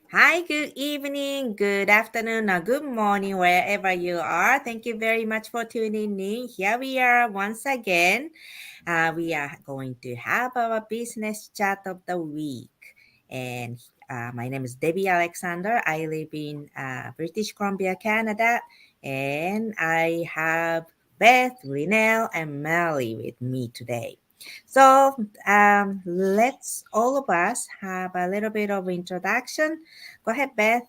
Hi, good evening, good afternoon, or good morning, wherever you are. Thank you very much for tuning in. Here we are once again. We are going to have our business chat of the week. And my name is Debbie Alexander. I live in British Columbia, Canada. And I have Beth, Linnell, and Melly with me today. So let's all of us have a little bit of introduction. Go ahead, Beth.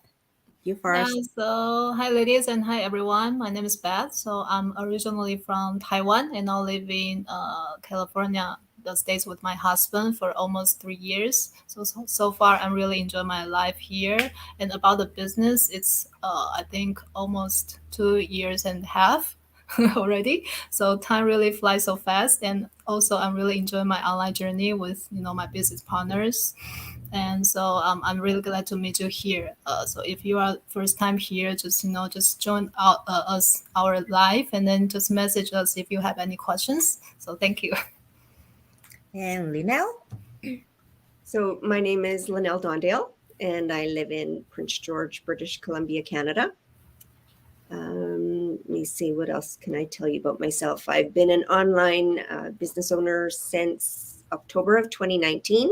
You Yeah, first. so hi ladies and hi everyone. My name is Beth. So I'm originally from Taiwan and now live in California, the States with my husband for almost 3 years. So far I'm really enjoying my life here. And about the business, it's I think almost 2 years and a half already. So time really flies so fast. And also I'm really enjoying my online journey with my business partners. And so I'm really glad to meet you here. So if you are first time here, just join us our live, and then just message us if you have any questions. So thank you. And Linnell. So, my name is Linnell Dondale, and I live in Prince George, British Columbia, Canada. Let me see, what else can I tell you about myself? I've been an online business owner since October of 2019,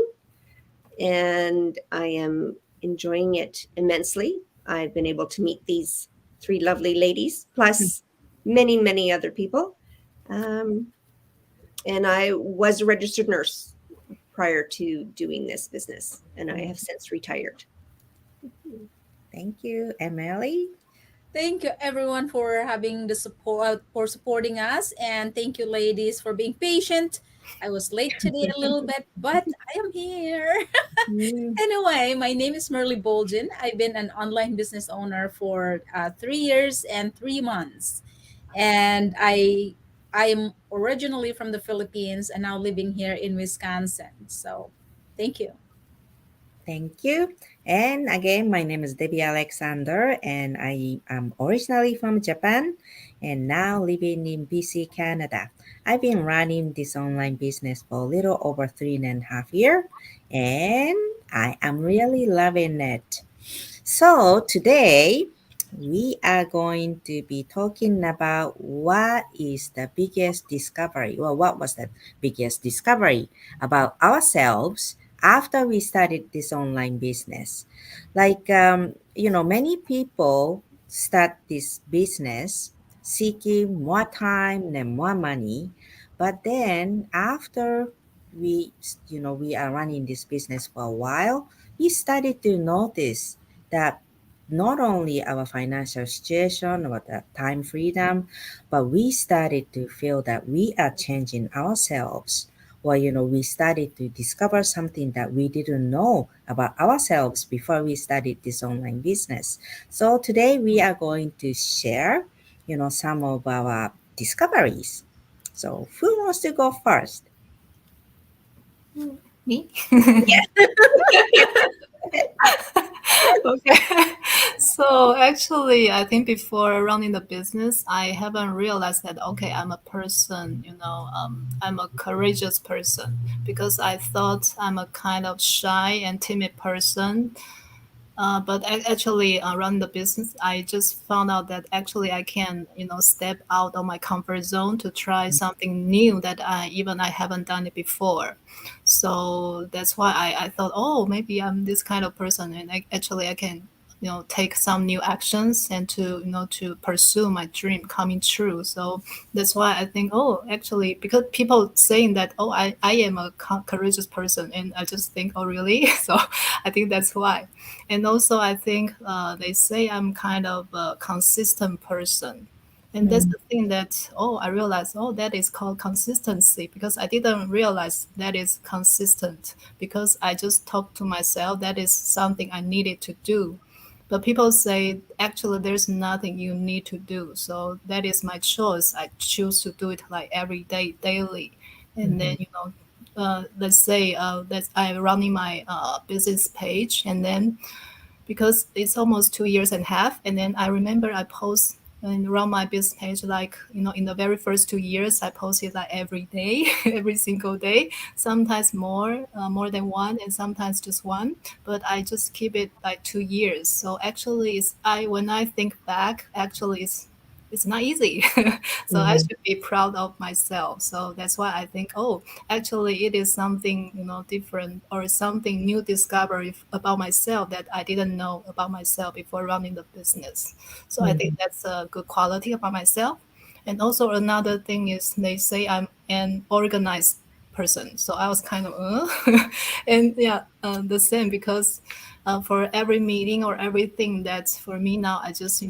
and I am enjoying it immensely. I've been able to meet these three lovely ladies, plus many, many other people. Um, and I was a registered nurse prior to doing this business, and I have since retired. Thank you, Emily. Thank you everyone for having the support for supporting us, and thank you ladies for being patient. I was late today a little bit, but I am here. Mm. Anyway, my name is Merly Bolgin. I've been an online business owner for 3 years and 3 months, and I am originally from the Philippines and now living here in Wisconsin. So, thank you. Thank you. And again, my name is Debbie Alexander, and I am originally from Japan and now living in BC, Canada. I've been running this online business for a little over 3.5 years, and I am really loving it. So today we are going to be talking about what is the biggest discovery, well, what was the biggest discovery about ourselves after we started this online business. Like, many people start this business seeking more time and more money, but then after we are running this business for a while, we started to notice that not only our financial situation or the time freedom, but we started to feel that we are changing ourselves. Well, we started to discover something that we didn't know about ourselves before we started this online business. So today we are going to share, some of our discoveries. So who wants to go first? Me? Yeah. Okay. So actually, I think before running the business, I haven't realized that, okay, I'm a person, I'm a courageous person because I thought I'm a kind of shy and timid person. But actually, run the business, I just found out that actually I can, step out of my comfort zone to try something new that I haven't done it before. So that's why I thought, oh, maybe I'm this kind of person, and actually I can, take some new actions and to pursue my dream coming true. So that's why I think, oh, actually, because people saying that, oh, I am a courageous person, and I just think, oh, really? So I think that's why. And also, I think they say I'm kind of a consistent person. And that's Mm, the thing that, oh, I realized, oh, that is called consistency because I didn't realize that is consistent because I just talked to myself that is something I needed to do. But people say, actually, there's nothing you need to do. So that is my choice. I choose to do it like every day, daily. And then, mhm, let's say that I'm running my business page, and then because it's almost 2 years and a half, and then I remember I post and around my business page, like, in the very first 2 years, I posted like every day, every single day, sometimes more than one, and sometimes just one. But I just keep it like 2 years. So actually, when I think back, actually, it's not easy. So I Mhm. should be proud of myself. So that's why I think, oh, actually, it is something, different, or something new discovery about myself that I didn't know about myself before running the business. So I think Mhm. that's a good quality about myself. And also another thing is they say I'm an organized person. So I was kind of, and yeah, the same, because for every meeting or everything, that's for me now, I just,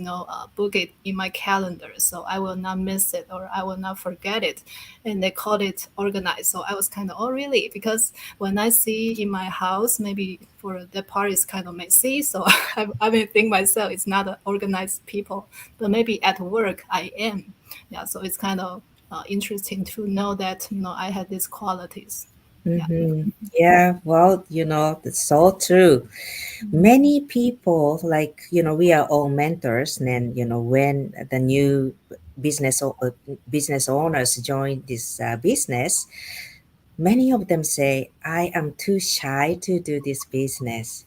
book it in my calendar. So I will not miss it, or I will not forget it. And they called it organized. So I was kind of, oh, really? Because when I see in my house, maybe for the part is kind of messy. So I may think myself it's not an organized people, but maybe at work I am. Yeah, so it's kind of interesting to know that I had these qualities. Yeah. Mhm. Yeah, well, it's so true. Many people, like, we are all mentors, and then, when the new business owners join this business, many of them say, I am too shy to do this business.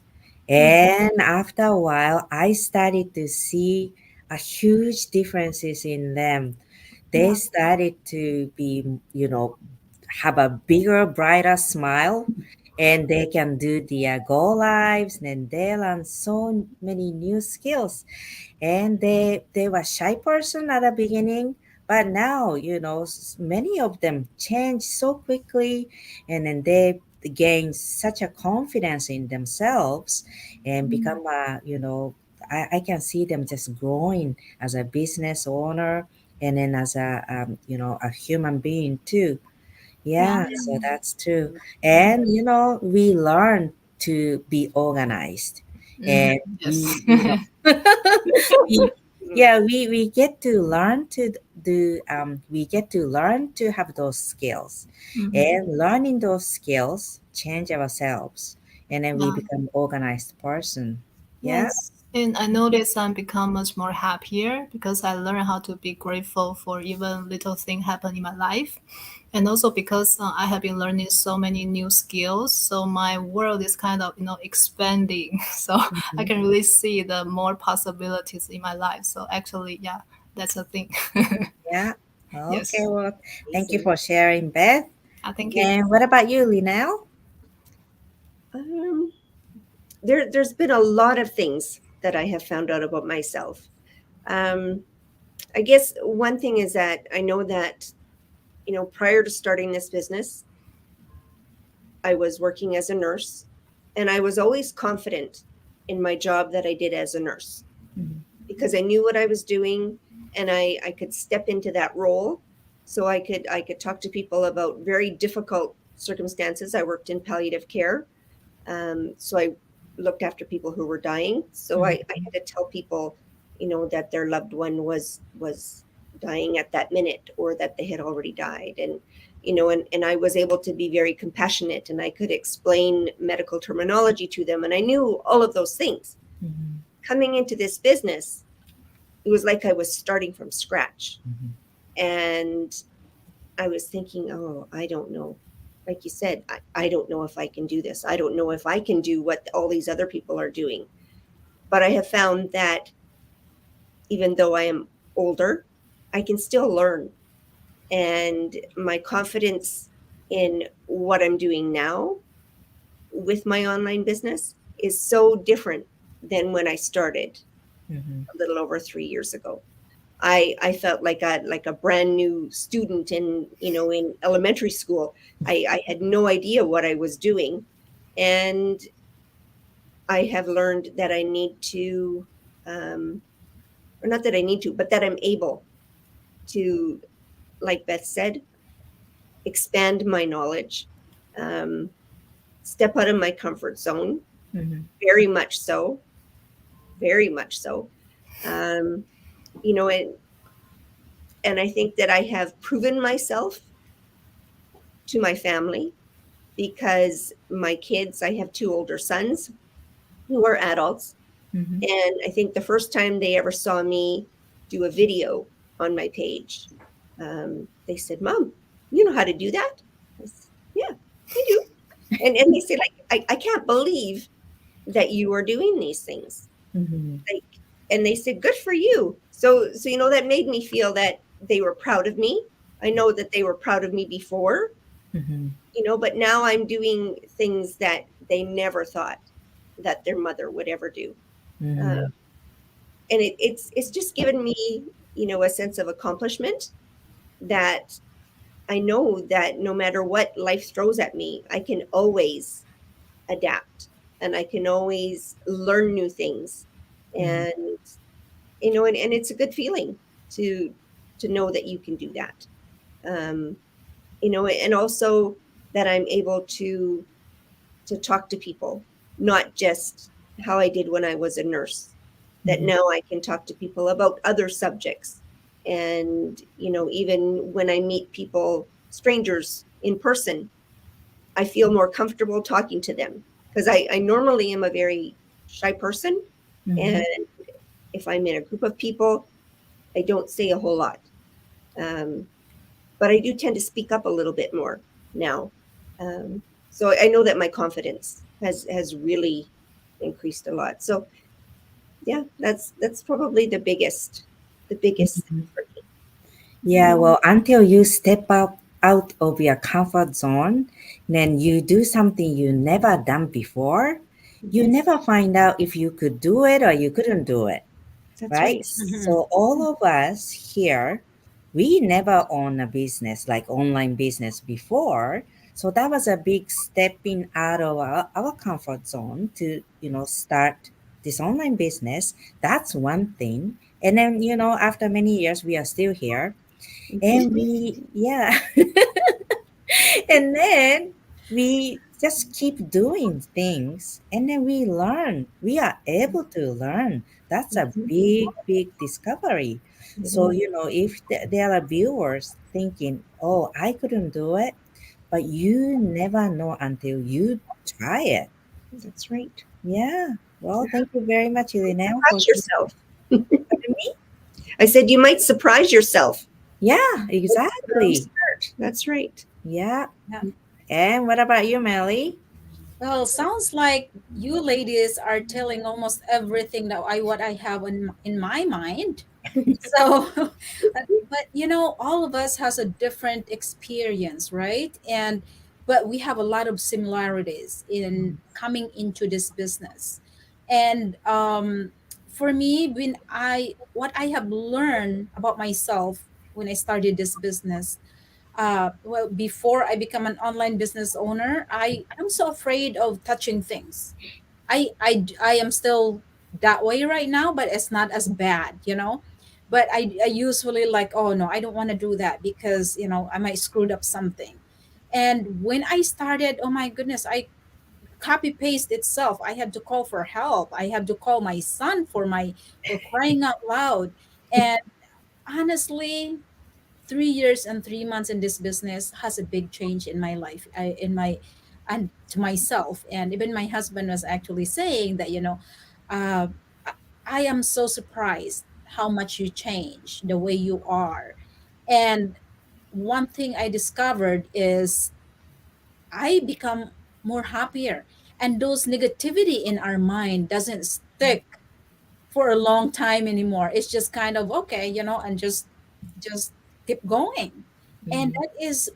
And after a while, I started to see a huge differences in them. They Yeah. started to be, have a bigger, brighter smile, and they can do their go lives, and they learn so many new skills. And they were shy person at the beginning, but now, many of them change so quickly, and then they gain such a confidence in themselves and become I can see them just growing as a business owner, and then as a human being too. Yeah. Yeah, so that's true. And we learn to be organized, Mhm. and Yes. we we get to learn to we get to learn to have those skills, Mhm. and learning those skills change ourselves, and then we Yeah. become organized person. Yeah. Yes, and I noticed I'm become much more happier because I learned how to be grateful for even little thing happen in my life, and also because I have been learning so many new skills. So my world is kind of expanding. So I Mhm. can really see the more possibilities in my life. So actually, yeah, that's a thing. Yeah. Okay, Yes. well, thank you Amazing. for sharing, Beth. Thank you. And what about you, Linel? Um, there's been a lot of things that I have found out about myself. Um, I guess one thing is that I know that, prior to starting this business, I was working as a nurse, and I was always confident in my job that I did as a nurse Mhm. because I knew what I was doing, and I could step into that role. So I could talk to people about very difficult circumstances. I worked in palliative care. So I looked after people who were dying. So I Mhm. had to tell people, that their loved one was dying at that minute, or that they had already died. And I was able to be very compassionate, and I could explain medical terminology to them. And I knew all of those things. Mhm. Coming into this business, it was like I was starting from scratch. Mhm. And I was thinking, oh, I don't know. Like you said, I don't know if I can do this. I don't know if I can do what all these other people are doing. But I have found that even though I am older, I can still learn. And my confidence in what I'm doing now with my online business is so different than when I started Mhm. a little over 3 years ago. I felt like a brand new student in elementary school. I had no idea what I was doing, and I have learned that I need to, or not that I need to, but that I'm able to, like Beth said, expand my knowledge, um, step out of my comfort zone. Mhm. Very much so, very much so. Um, you know, and I think that I have proven myself to my family because my kids, I have two older sons who are adults. Mhm. And I think the first time they ever saw me do a video on my page. They said, "Mom, you know how to do that?" I said, "Yeah, I do." And they said, like, I can't believe that you are doing these things. Mm-hmm. Like, and they said, "Good for you." So that made me feel that they were proud of me. I know that they were proud of me before, Mm-hmm. but now I'm doing things that they never thought that their mother would ever do. Mm-hmm. Uh, and it's just given me, a sense of accomplishment, that I know that no matter what life throws at me, I can always adapt, and I can always learn new things. Mm-hmm. And and it's a good feeling to know that you can do that. Um, and also that I'm able to talk to people, not just how I did when I was a nurse. That Mm-hmm. now I can talk to people about other subjects. And, even when I meet people, strangers in person, I feel more comfortable talking to them, because I normally am a very shy person. Mm-hmm. And if I'm in a group of people, I don't say a whole lot. Um, but I do tend to speak up a little bit more now. So I know that my confidence has really increased a lot. So yeah, that's probably the biggest thing Mm-hmm. for me. Yeah, well, until you step out of your comfort zone, then you do something you never done before, you Mhm. never find out if you could do it or you couldn't do it, That's right? right. So all of us here, we never own a business like online business before. So that was a big stepping out of our comfort zone to, start this online business. That's one thing. And then, after many years, we are still here Mhm. and we, yeah. And then we just keep doing things and then we learn. We are able to learn. That's a Mhm. big discovery. It So, is. if there are viewers thinking, oh, I couldn't do it, but you never know until you try it. That's right. Yeah. Well, thank you very much, Elinel, for Surprise yourself. giving me. I said you might surprise yourself. Yeah, Start. exactly. That's right. Yeah. Yeah. And what about you, Melly? Well, sounds like you ladies are telling almost everything that what I have in my mind. So, but all of us has a different experience, right? But we have a lot of similarities in coming into this business. And for me, when I what I have learned about myself when I started this business, well, before I become an online business owner, I'm so afraid of touching things. I am still that way right now, but it's not as bad. But I usually like, oh no, I don't want to do that because I might screwed up something. And when I started, oh my goodness, I copy paste itself. I had to call for help. I had to call my son for crying out loud. And honestly, 3 years and 3 months in this business has a big change in my life, and to myself. And even my husband was actually saying that, uh, I I am so surprised how much you change the way you are. And one thing I discovered is I become more happier, and those negativity in our mind doesn't stick for a long time anymore. It's just kind of okay, and just keep going. And Mhm. that is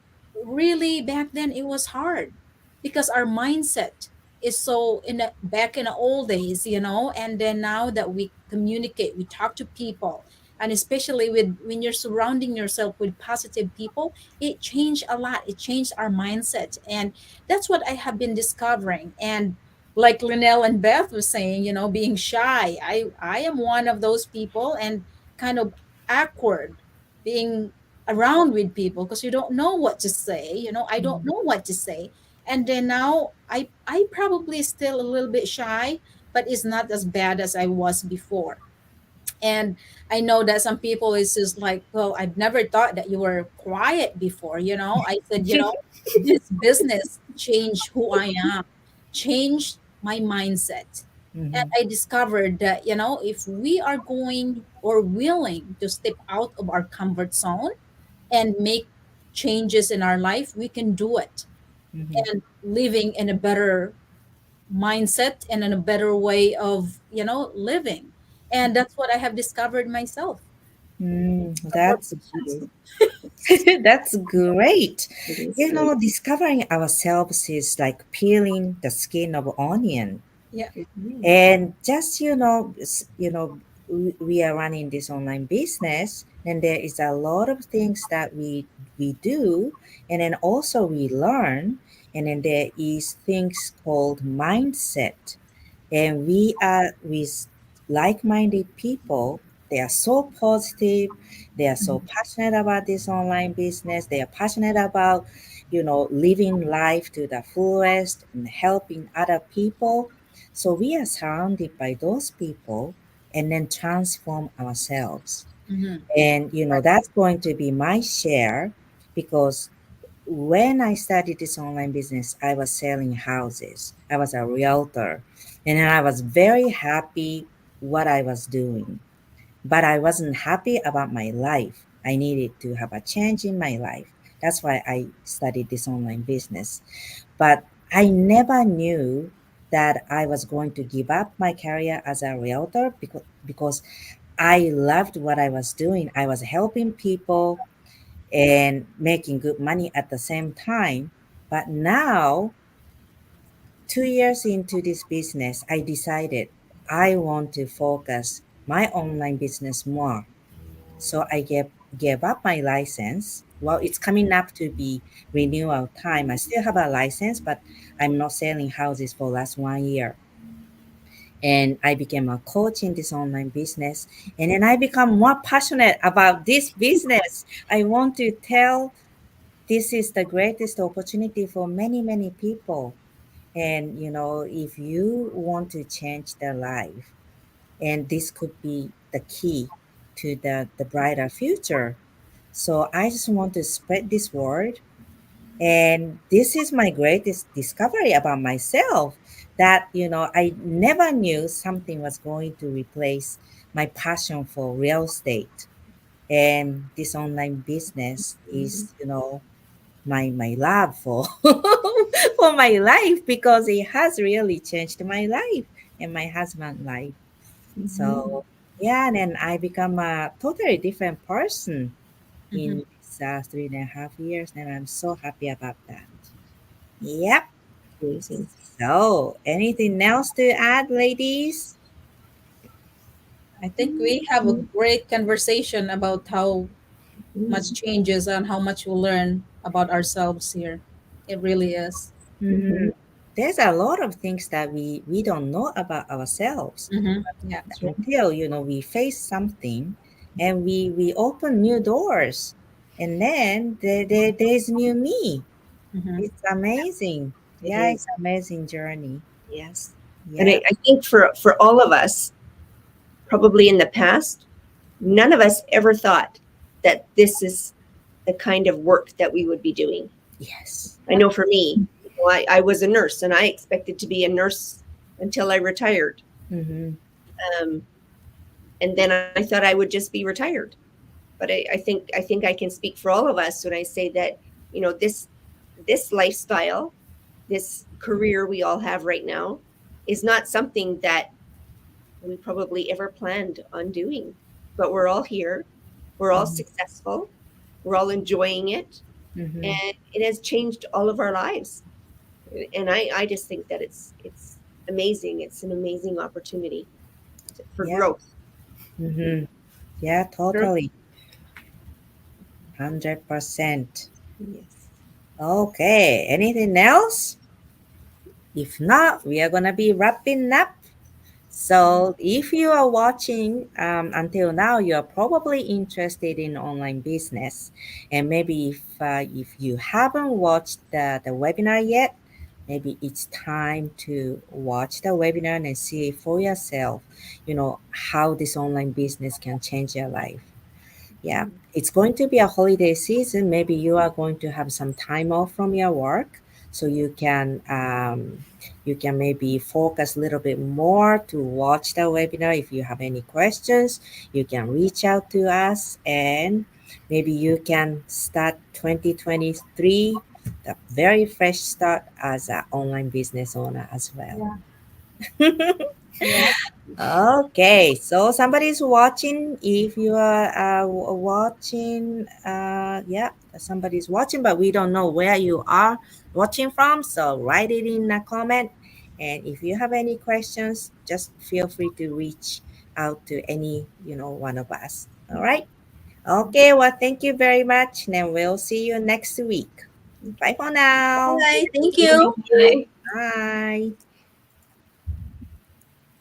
really, back then it was hard because our mindset is so back in the old days, and then now that we communicate, we talk to people, and especially when you're surrounding yourself with positive people, it changed a lot. It changed our mindset. And that's what I have been discovering. And like Linnell and Beth was saying, being shy. I am one of those people, and kind of awkward being around with people because you don't know what to say. I don't Mhm. know what to say. And then now I probably still a little bit shy, but it's not as bad as I was before. And I know that some people is just like, well, I've never thought that you were quiet before. I said, this business changed who I am, changed my mindset. And Mhm. I discovered that, if we are going or willing to step out of our comfort zone and make changes in our life, we can do it. Mhm. And living in a better mindset and in a better way of, living. And that's what I have discovered myself. What That's Yes, you do. that's great. It is You great. know, discovering ourselves is like peeling the skin of onion. Yeah. Mhm. And just we are running this online business, and there is a lot of things that we do, and then also we learn, and then there is things called mindset, and we are with like-minded people. They are so positive, they are so passionate about this online business, they are passionate about living life to the fullest and helping other people. So we are surrounded by those people and then transform ourselves. Mm-hmm. And that's going to be my share, because when I started this online business, I was selling houses. I was a realtor, and I was very happy what I was doing. But I wasn't happy about my life. I needed to have a change in my life. That's why I started this online business. But I never knew that I was going to give up my career as a realtor, because I loved what I was doing. I was helping people and making good money at the same time. But now, 2 years into this business, I decided I want to focus my online business more. So I gave up my license. Well, it's coming up to be renewal time. I still have a license, but I'm not selling houses for last 1 year. And I became a coach in this online business. And then I become more passionate about this business. I want to tell this is the greatest opportunity for many, many people. And if you want to change their life, and this could be the key to the brighter future. So I just want to spread this word. And this is my greatest discovery about myself, that I never knew something was going to replace my passion for real estate. And this online business Mhm. is my love for for my life, because it has really changed my life and my husband's life. Mhm. So yeah, and then I become a totally different person Mm-hmm. in these 3.5 years, and I'm so happy about that. Yep. Amazing. So anything else to add, ladies? I think we have a great conversation about how much Mhm. changes and how much we learn about ourselves here. It really is. Mhm. Mhm. There's a lot of things that we don't know about ourselves Mm-hmm. Yeah. That's right. until we face something, and we open new doors, and then there's new me. Mm-hmm. It's amazing. It Yeah, it's is. amazing journey. Yes. And Yeah. I think for all of us, probably in the past, none of us ever thought that this is the kind of work that we would be doing. Yes. I know for me, I was a nurse and I expected to be a nurse until I retired. Mm-hmm. Um, and then I thought I would just be retired. But I think I can speak for all of us when I say that, this lifestyle, this career we all have right now is not something that we probably ever planned on doing. But we're all here. We're all Mm-hmm. successful. We're all enjoying it. Mm-hmm. And it has changed all of our lives. And I just think that it's amazing. It's an amazing opportunity for Yeah. growth. Mm-hmm. Yeah, True. totally. 100%. Yes. Okay. Anything else? If not, we are gonna be wrapping up. So, if you are watching until now, you are probably interested in online business, and maybe if you haven't watched the webinar yet, maybe it's time to watch the webinar and see for yourself, how this online business can change your life. Yeah, it's going to be a holiday season. Maybe you are going to have some time off from your work. so you can maybe focus a little bit more to watch the webinar. If you have any questions, you can reach out to us, and maybe you can start 2023 the very fresh start as an online business owner as well. Yeah. Okay, so somebody's watching. If you are watching, yeah, somebody's watching, but we don't know where you are watching from. So write it in a comment. And if you have any questions, just feel free to reach out to any, one of us. All right. Okay. Well, thank you very much. And then we'll see you next week. Bye for now. Bye. Thank Thank you. you. Bye.